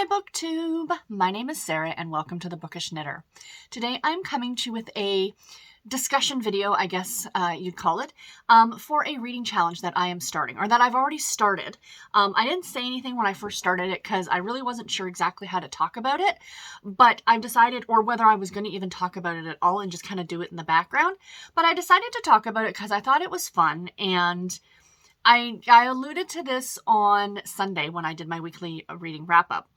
Hi BookTube! My name is Sarah and welcome to the Bookish Knitter. Today I'm coming to you with a discussion video, I guess you'd call it, for a reading challenge that I am starting, or that I've already started. I didn't say anything when I first started it because I really wasn't sure exactly how to talk about it, but I've decided, or whether I was going to even talk about it at all and just kind of do it in the background, but I decided to talk about it because I thought it was fun, and I alluded to this on Sunday when I did my weekly reading wrap-up,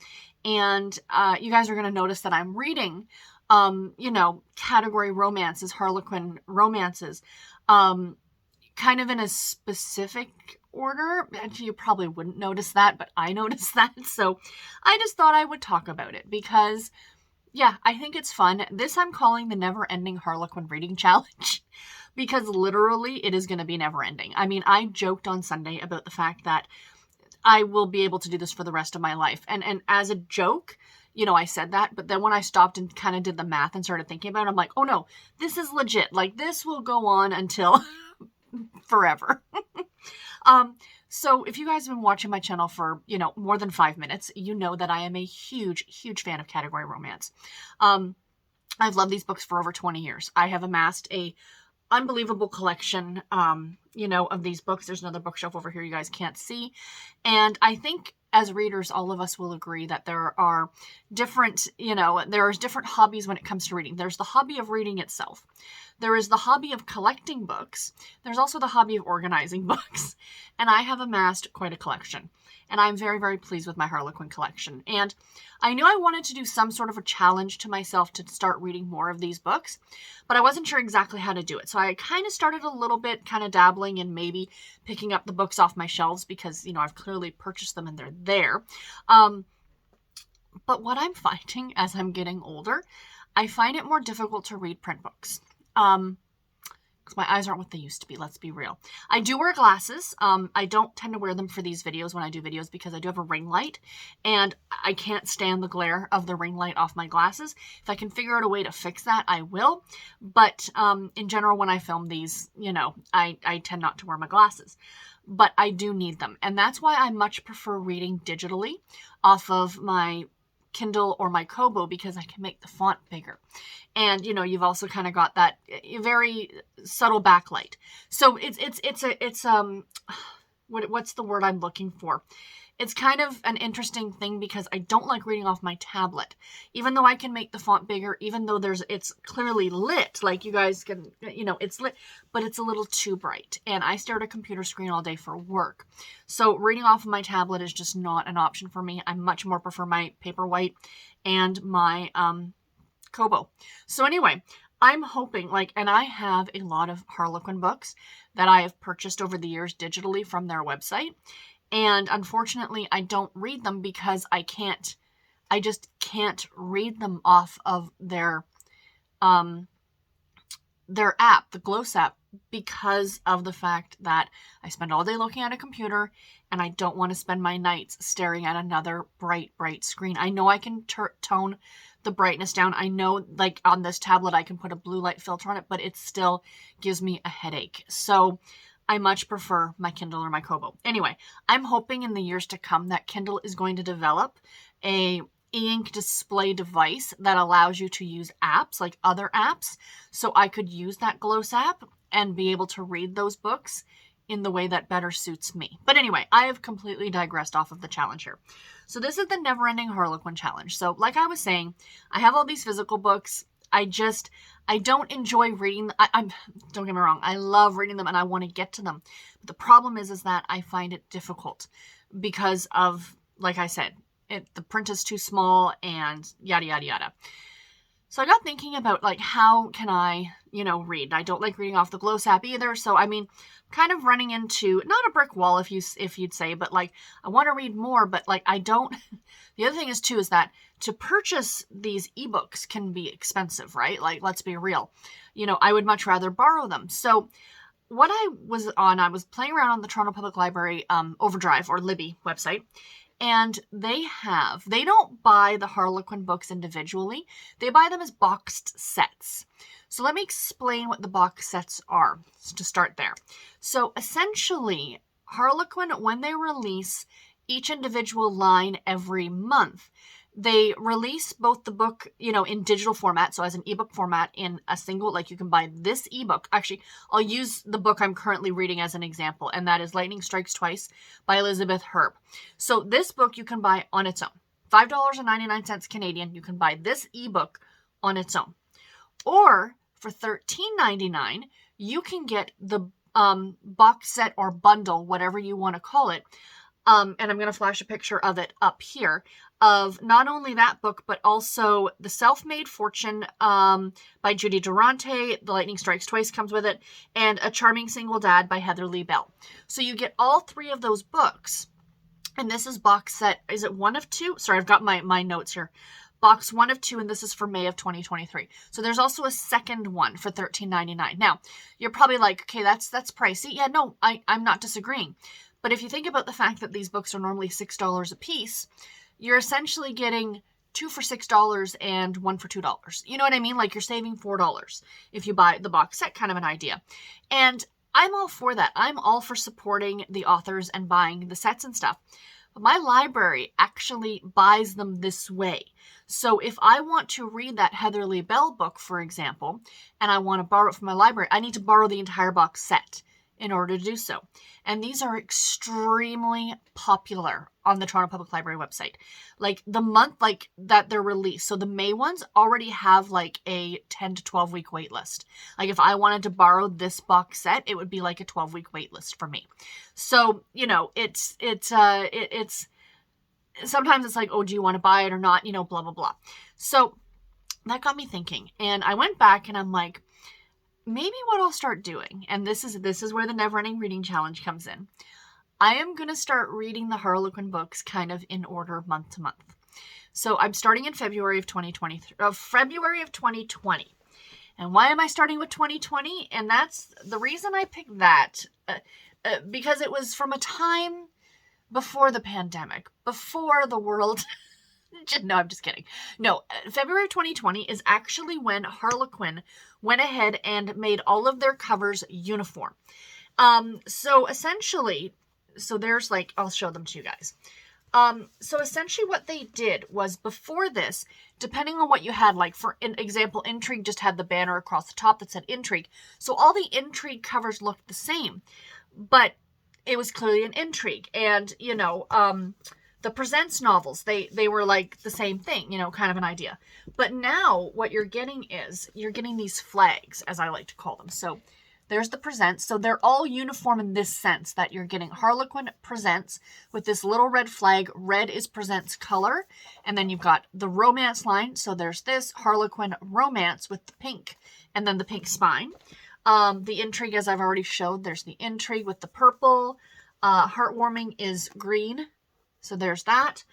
and you guys are going to notice that I'm reading, category romances, Harlequin romances, kind of in a specific order. You probably wouldn't notice that, but I noticed that, so I just thought I would talk about it because, yeah, I think it's fun. This I'm calling the Never-Ending Harlequin Reading Challenge. Because literally it is going to be never ending. I mean, I joked on Sunday about the fact that I will be able to do this for the rest of my life. And as a joke, I said that, but then when I stopped and kind of did the math and started thinking about it, I'm like, oh no, this is legit. Like, this will go on until forever. So if you guys have been watching my channel for, more than 5 minutes, you know that I am a huge, huge fan of category romance. I've loved these books for over 20 years. I have amassed a unbelievable collection, of these books. There's another bookshelf over here you guys can't see. And I think as readers, all of us will agree that there are different, there's different hobbies when it comes to reading. There's the hobby of reading itself. There is the hobby of collecting books. There's also the hobby of organizing books. And I have amassed quite a collection. And I'm very, very pleased with my Harlequin collection. And I knew I wanted to do some sort of a challenge to myself to start reading more of these books, but I wasn't sure exactly how to do it. So I kind of started a little bit kind of dabbling in maybe picking up the books off my shelves because, I've clearly purchased them and they're there. But what I'm finding as I'm getting older, I find it more difficult to read print books. Because my eyes aren't what they used to be, let's be real. I do wear glasses. I don't tend to wear them for these videos when I do videos because I do have a ring light, and I can't stand the glare of the ring light off my glasses. If I can figure out a way to fix that, I will. But in general, when I film these, I tend not to wear my glasses. But I do need them, and that's why I much prefer reading digitally off of my Kindle or my Kobo because I can make the font bigger. And, you've also kind of got that very subtle backlight. So what's the word I'm looking for? It's kind of an interesting thing because I don't like reading off my tablet. Even though I can make the font bigger, even though it's clearly lit, like you guys can, it's lit, but it's a little too bright. And I stare at a computer screen all day for work. So reading off of my tablet is just not an option for me. I much more prefer my Paperwhite and my Kobo. So anyway, I'm hoping, and I have a lot of Harlequin books that I have purchased over the years digitally from their website. And unfortunately, I don't read them because I just can't read them off of their app, the Gloss app, because of the fact that I spend all day looking at a computer and I don't want to spend my nights staring at another bright, bright screen. I know I can tone the brightness down. I know, like on this tablet, I can put a blue light filter on it, but it still gives me a headache. So I much prefer my Kindle or my Kobo. Anyway, I'm hoping in the years to come that Kindle is going to develop a e-ink display device that allows you to use apps like other apps. So I could use that Gloss app and be able to read those books in the way that better suits me. But anyway, I have completely digressed off of the challenge here. So this is the Never-Ending Harlequin Challenge. So like I was saying, I have all these physical books. I don't enjoy reading. Don't get me wrong. I love reading them and I want to get to them. But the problem is that I find it difficult because of, like I said, the print is too small and yada, yada, yada. So I got thinking about, how can I, read? I don't like reading off the Gloss app either. So, kind of running into, not a brick wall if you'd say, but I want to read more, but I don't. The other thing is too, is that to purchase these ebooks can be expensive, right? Let's be real. I would much rather borrow them. So what I was playing around on the Toronto Public Library Overdrive or Libby website. And they don't buy the Harlequin books individually. They buy them as boxed sets. So let me explain what the box sets are to start there. So essentially, Harlequin, when they release each individual line every month. They release both the book, in digital format, so as an ebook format in a single, like you can buy this ebook. Actually, I'll use the book I'm currently reading as an example, and that is Lightning Strikes Twice by Elizabeth Herb. So this book you can buy on its own. $5.99 Canadian, you can buy this ebook on its own. Or for $13.99, you can get the box set or bundle, whatever you want to call it. And I'm going to flash a picture of it up here, of not only that book, but also The Self-Made Fortune by Judy Durante. The Lightning Strikes Twice comes with it. And A Charming Single Dad by Heather Lee Bell. So you get all three of those books. And this is box set, is it 1 of 2? Sorry, I've got my notes here. Box 1 of 2, and this is for May of 2023. So there's also a second one for $13.99. Now, you're probably like, okay, that's pricey. Yeah, no, I'm not disagreeing. But if you think about the fact that these books are normally $6 a piece, you're essentially getting 2 for $6 and 1 for $2. You know what I mean? Like, you're saving $4 if you buy the box set, kind of an idea. And I'm all for that. I'm all for supporting the authors and buying the sets and stuff. But my library actually buys them this way. So if I want to read that Heather Lee Bell book, for example, and I want to borrow it from my library, I need to borrow the entire box set in order to do so. And these are extremely popular on the Toronto Public Library website. Like the month that they're released. So the May ones already have like a 10 to 12 week wait list. Like if I wanted to borrow this box set, it would be like a 12-week wait list for me. So, it's sometimes it's like, oh, do you want to buy it or not? Blah, blah, blah. So that got me thinking. And I went back and I'm like, maybe what I'll start doing, and this is where the Never-Ending Reading Challenge comes in. I am going to start reading the Harlequin books kind of in order month to month. So I'm starting in February of 2020. And why am I starting with 2020? And that's the reason I picked that, because it was from a time before the pandemic, before the world... No, I'm just kidding. No, February 2020 is actually when Harlequin went ahead and made all of their covers uniform. So essentially, there's I'll show them to you guys. So essentially what they did was before this, depending on what you had, like for example, Intrigue just had the banner across the top that said Intrigue. So all the Intrigue covers looked the same, but it was clearly an Intrigue. And, the Presents novels, they were like the same thing, kind of an idea. But now what you're getting is, you're getting these flags, as I like to call them. So there's the Presents. So they're all uniform in this sense, that you're getting Harlequin Presents with this little red flag. Red is Presents color. And then you've got the romance line. So there's this Harlequin Romance with the pink, and then the pink spine. The Intrigue, as I've already showed, there's the Intrigue with the purple. Heartwarming is green. So there's that.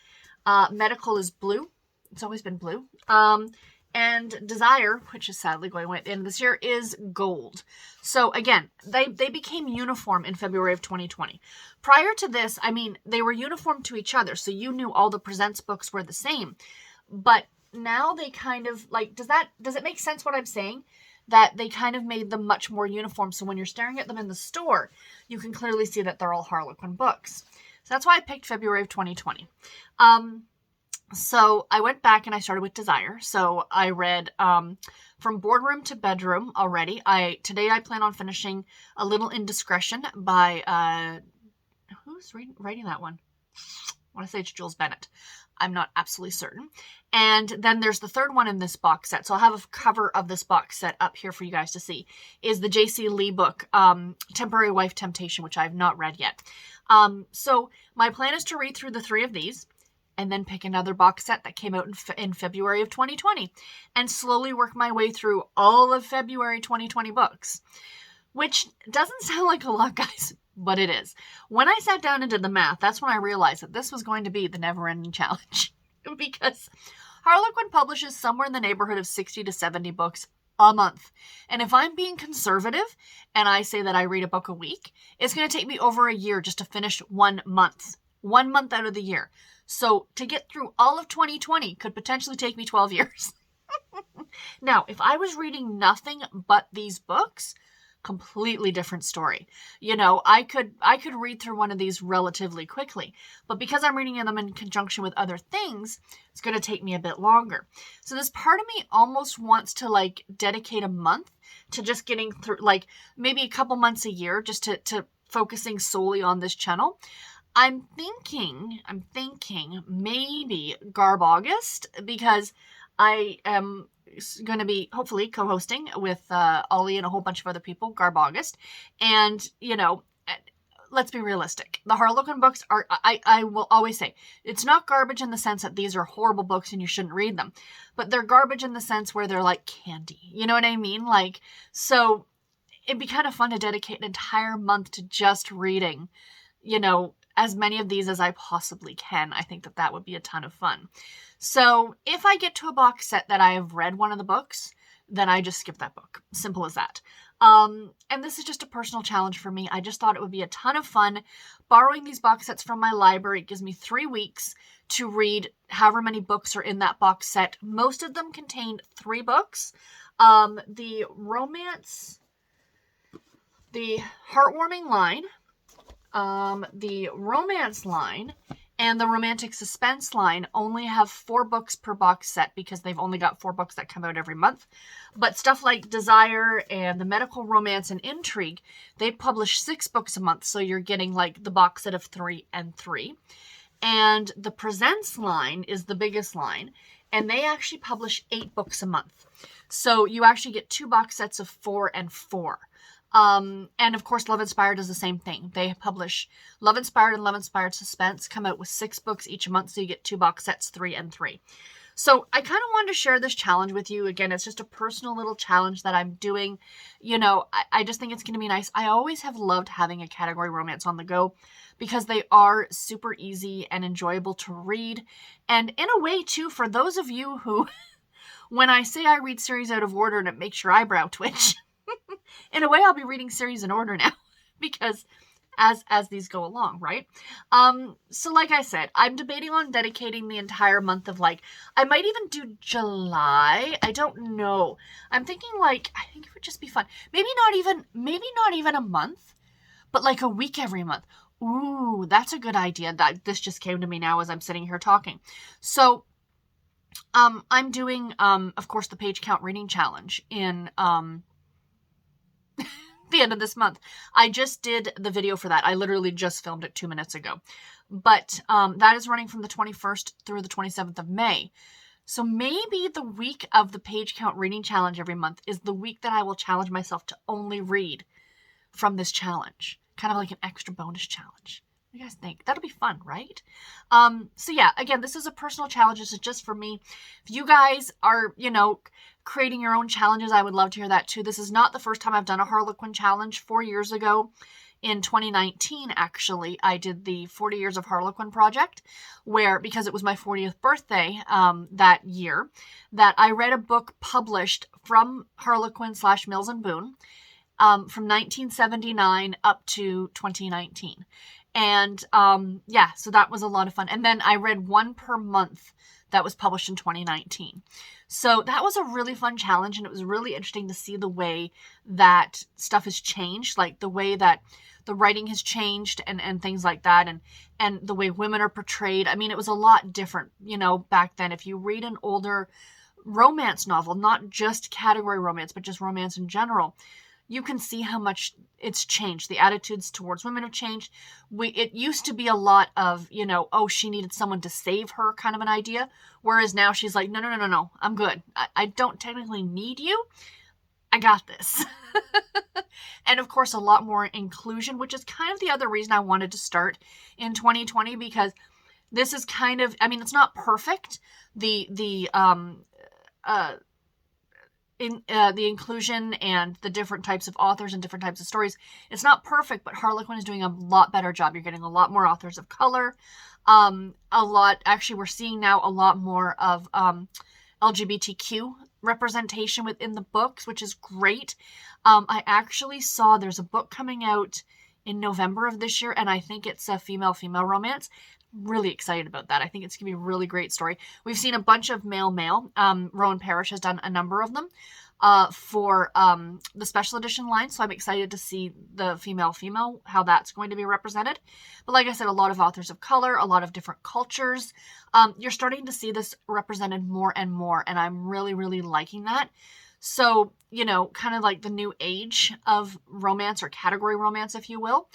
Medical is blue. It's always been blue. And Desire, which is sadly going away at the end of this year, is gold. So again, they became uniform in February of 2020. Prior to this, they were uniform to each other. So you knew all the Presents books were the same. But now they kind of does it make sense what I'm saying? That they kind of made them much more uniform. So when you're staring at them in the store, you can clearly see that they're all Harlequin books. So that's why I picked February of 2020. So I went back and I started with Desire. So I read From Boardroom to Bedroom already. Today I plan on finishing A Little Indiscretion by, who's writing that one? I want to say it's Jules Bennett. I'm not absolutely certain. And then there's the third one in this box set. So I'll have a cover of this box set up here for you guys to see. Is the J.C. Lee book, Temporary Wife Temptation, which I have not read yet. So my plan is to read through the 3 of these and then pick another box set that came out in February of 2020 and slowly work my way through all of February 2020 books, which doesn't sound like a lot, guys, but it is. When I sat down and did the math, that's when I realized that this was going to be the never-ending challenge because Harlequin publishes somewhere in the neighborhood of 60 to 70 books a month. And if I'm being conservative and I say that I read a book a week, it's going to take me over a year just to finish 1 month. 1 month out of the year. So to get through all of 2020 could potentially take me 12 years. Now, if I was reading nothing but these books, completely different story. You know, I could read through one of these relatively quickly, but because I'm reading them in conjunction with other things, it's going to take me a bit longer. So this part of me almost wants to like dedicate a month to just getting through, like maybe a couple months a year, just to focusing solely on this channel. I'm thinking maybe Garb August, because I am going to be hopefully co-hosting with Ollie and a whole bunch of other people, Garb August. And, you know, let's be realistic. The Harlequin books are, I will always say, it's not garbage in the sense that these are horrible books and you shouldn't read them, but they're garbage in the sense where they're like candy. You know what I mean? Like, so it'd be kind of fun to dedicate an entire month to just reading, you know, as many of these as I possibly can. I think that that would be a ton of fun. So if I get to a box set that I have read one of the books, then I just skip that book. Simple as that. And this is just a personal challenge for me. I just thought it would be a ton of fun borrowing these box sets from my library. It gives me 3 weeks to read however many books are in that box set. Most of them contain 3 books. The romance, the heartwarming line, the romance line, and the romantic suspense line only have 4 books per box set because they've only got 4 books that come out every month. But stuff like Desire and the medical romance and intrigue, they publish 6 books a month. So you're getting like the box set of 3 and 3. And the Presents line is the biggest line, and they actually publish 8 books a month. So you actually get 2 box sets of 4 and 4. And of course, Love Inspired does the same thing. They publish Love Inspired and Love Inspired Suspense, come out with 6 books each month, so you get 2 box sets, 3 and 3. So I kind of wanted to share this challenge with you. Again, it's just a personal little challenge that I'm doing. You know, I just think it's going to be nice. I always have loved having a category romance on the go because they are super easy and enjoyable to read. And in a way, too, for those of you who, when I say I read series out of order and it makes your eyebrow twitch, in a way, I'll be reading series in order now because as these go along, right? So like I said, I'm debating on dedicating the entire month of like, I might even do July. I don't know. I'm thinking like, I think it would just be fun. Maybe not even a month, but like a week every month. Ooh, that's a good idea. That this just came to me now as I'm sitting here talking. So, I'm doing, of course, the page count reading challenge in, the end of this month. I just did the video for that. I literally just filmed it 2 minutes ago. But that is running from the 21st through the 27th of May. So maybe the week of the page count reading challenge every month is the week that I will challenge myself to only read from this challenge. Kind of like an extra bonus challenge. What do you guys think? That'll be fun, right? So yeah, again, this is a personal challenge. This is just for me. If you guys are, you know, creating your own challenges, I would love to hear that too. This is not the first time I've done a Harlequin challenge. 4 years ago, in 2019, actually, I did the 40 Years of Harlequin project, where, because it was my 40th birthday that year, that I read a book published from Harlequin / Mills and Boon from 1979 up to 2019. And yeah, so that was a lot of fun. And then I read 1 per month that was published in 2019. So that was a really fun challenge, and it was really interesting to see the way that stuff has changed, like the way that the writing has changed and things like that, and the way women are portrayed. I mean, it was a lot different, you know, back then. If you read an older romance novel, not just category romance, but just romance in general, you can see how much it's changed. The attitudes towards women have changed. It used to be a lot of, you know, oh, she needed someone to save her kind of an idea. Whereas now she's like, no, I'm good. I don't technically need you. I got this. And of course, a lot more inclusion, which is kind of the other reason I wanted to start in 2020, because this is kind of, I mean, it's not perfect. The inclusion and the different types of authors and different types of stories, it's not perfect, but Harlequin is doing a lot better job. You're getting a lot more authors of color. Actually, we're seeing now a lot more of LGBTQ representation within the books, which is great. I actually saw there's a book coming out in November of this year, and I think it's a female-female romance. Really excited about that. I think it's gonna be a really great story. We've seen a bunch of male. Rowan Parrish has done a number of them. for the special edition line. So I'm excited to see the female, how that's going to be represented. But like I said, a lot of authors of color, a lot of different cultures. You're starting to see this represented more and more, and I'm really, really liking that. So, you know, kind of like the new age of romance, or category romance, if you will.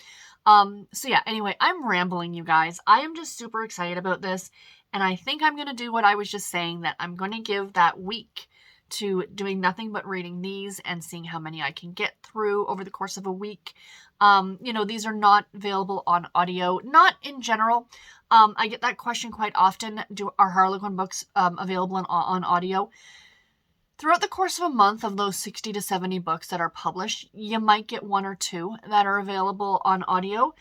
So yeah, anyway, I'm rambling, you guys. I am just super excited about this. And I think I'm going to do what I was just saying, that I'm going to give that week to doing nothing but reading these and seeing how many I can get through over the course of a week. You know, these are not available on audio, not in general. I get that question quite often. Are Harlequin books available on audio? Throughout the course of a month, of those 60 to 70 books that are published, you might get one or two that are available on audio.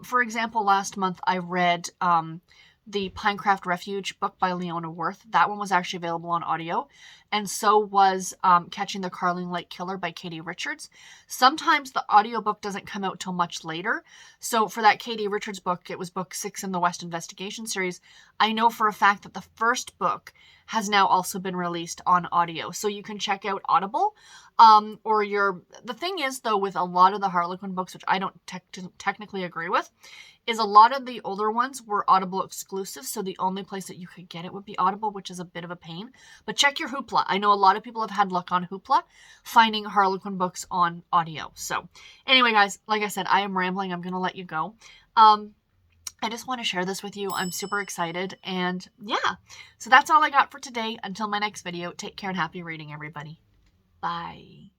For example, last month I read the Pinecraft Refuge book by Leona Worth. That one was actually available on audio. And so was Catching the Carling Lake Killer by Katie Richards. Sometimes the audiobook doesn't come out till much later. So for that Katie Richards book, it was book 6 in the West Investigation series. I know for a fact that the first book has now also been released on audio. So you can check out Audible. The thing is, though, with a lot of the Harlequin books, which I don't technically agree with, is a lot of the older ones were Audible exclusive, so the only place that you could get it would be Audible, which is a bit of a pain. But check your Hoopla. I know a lot of people have had luck on Hoopla finding Harlequin books on audio. So anyway, guys, like I said, I am rambling. I'm going to let you go. I just want to share this with you. I'm super excited. And yeah, so that's all I got for today. Until my next video, take care and happy reading, everybody. Bye.